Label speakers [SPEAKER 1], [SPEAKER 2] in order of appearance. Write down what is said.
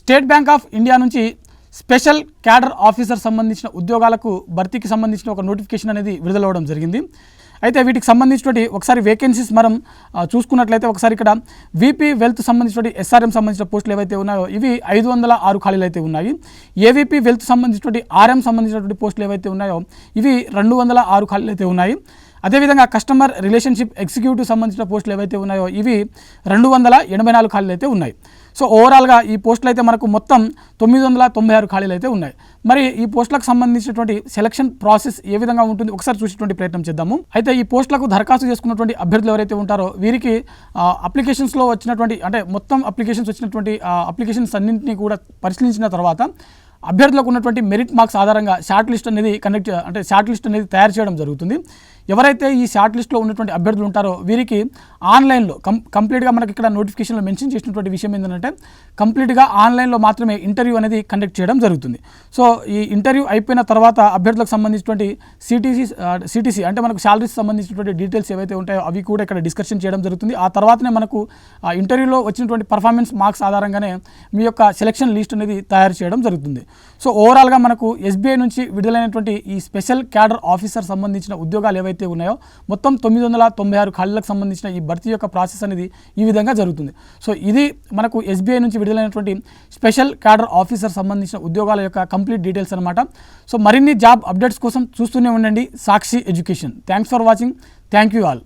[SPEAKER 1] State bank of India నుంచి special cadre officer సంబంధించిన ఉద్యోగాలకు భర్తీకి సంబంధించిన ఒక నోటిఫికేషన్ అనేది విడుదలవ్వడం జరిగింది. అయితే వీటికి సంబంధించినటువంటి ఒకసారి వేకెన్సీస్ మనం చూసుకున్నట్లయితే ఒకసారి ఇక్కడ వీపీ వెల్త్ సంబంధించినటువంటి ఎస్ఆర్ఎం సంబంధించిన పోస్టులు ఏవైతే ఉన్నాయో ఇవి 506 ఖాళీలు అయితే ఉన్నాయి. ఏవీపీ వెల్త్ సంబంధించినటువంటి ఆర్ఎం సంబంధించినటువంటి పోస్టులు ఏవైతే ఉన్నాయో ఇవి 206 ఖాళీలు అయితే ఉన్నాయి. అదేవిధంగా కస్టమర్ రిలేషన్షిప్ ఎగ్జిక్యూటివ్ సంబంధించిన పోస్టులు ఏవైతే ఉన్నాయో ఇవి 284 ఖాళీలు అయితే ఉన్నాయి. సో ఓవరాల్గా ఈ పోస్టులు అయితే మనకు మొత్తం 996 ఖాళీలు అయితే ఉన్నాయి. మరి ఈ పోస్టులకు సంబంధించినటువంటి సెలక్షన్ ప్రాసెస్ ఏ విధంగా ఉంటుంది ఒకసారి చూసేటువంటి ప్రయత్నం చేద్దాము. అయితే ఈ పోస్టులకు దరఖాస్తు చేసుకున్నటువంటి అభ్యర్థులు ఎవరైతే ఉంటారో వీరికి అప్లికేషన్స్లో వచ్చినటువంటి అంటే మొత్తం అప్లికేషన్స్ వచ్చినటువంటి అప్లికేషన్స్ అన్నింటినీ కూడా పరిశీలించిన తర్వాత అభ్యర్థులకు ఉన్నటువంటి మెరిట్ మార్క్స్ ఆధారంగా షార్ట్ లిస్ట్ అనేది షార్ట్ లిస్ట్ అనేది తయారు చేయడం జరుగుతుంది. ఎవరైతే ఈ షార్ట్ లిస్ట్లో ఉన్నటువంటి అభ్యర్థులు ఉంటారో వీరికి ఆన్లైన్లో కంప్లీట్గా మనకి ఇక్కడ నోటిఫికేషన్లో మెన్షన్ చేసినటువంటి విషయం ఏంటంటే కంప్లీట్గా ఆన్లైన్లో మాత్రమే ఇంటర్వ్యూ అనేది కండక్ట్ చేయడం జరుగుతుంది. సో ఈ ఇంటర్వ్యూ అయిపోయిన తర్వాత అభ్యర్థులకు సంబంధించినటువంటి సిటీసీ అంటే మనకు శాలరీస్ సంబంధించినటువంటి డీటెయిల్స్ ఏవైతే ఉంటాయో అవి కూడా ఇక్కడ డిస్కషన్ చేయడం జరుగుతుంది. ఆ తర్వాతనే మనకు ఇంటర్వ్యూలో వచ్చినటువంటి పర్ఫార్మెన్స్ మార్క్స్ ఆధారంగానే మీ యొక్క సెలక్షన్ లిస్ట్ అనేది తయారు చేయడం జరుగుతుంది. సో ఓవరాల్గా మనకు ఎస్బీఐ నుంచి విడుదలైనటువంటి ఈ స్పెషల్ క్యాడర్ ఆఫీసర్ సంబంధించిన ఉద్యోగాలు ఏవైతే ఉన్నాయో మొత్తం 996 ఖాళీలకు సంబంధించిన ఈ భర్తీ యొక్క ప్రాసెస్ అనేది ఈ విధంగా జరుగుతుంది. సో ఇది మనకు ఎస్బీఐ నుంచి విడుదలైనటువంటి స్పెషల్ క్యాడర్ ఆఫీసర్ సంబంధించిన ఉద్యోగాల యొక్క కంప్లీట్ డీటెయిల్స్ అనమాట. సో మరిన్ని జాబ్ అప్డేట్స్ కోసం చూస్తూనే ఉండండి Sakshi education. Thanks for watching. Thank you all.